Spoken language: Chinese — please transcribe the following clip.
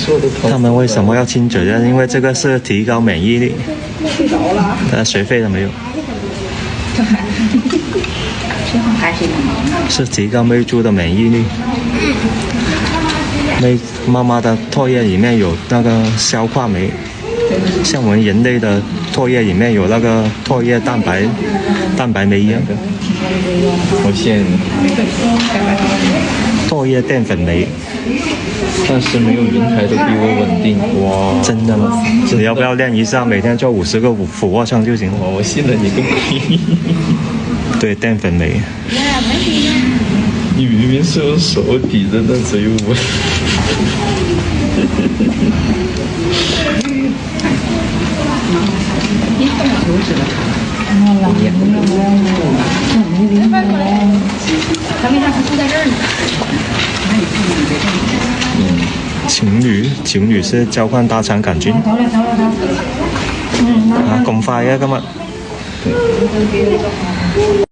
错的。他们为什么要亲嘴呢？因为这个是提高免疫力。学费了没有？是提高妹猪的免疫力。妈妈的唾液里面有那个消化酶，像我们人类的唾液里面有那个唾液蛋白酶一样的。我现唾液淀粉酶。但是没有云台的比我稳定。哇，真的吗？你要不要练一下？每天做50个俯卧撑就行了。我信了你个屁！对，淀粉酶。你明明是用手抵着那嘴吻。情侶是交換大腸桿菌。咁快嘅今日。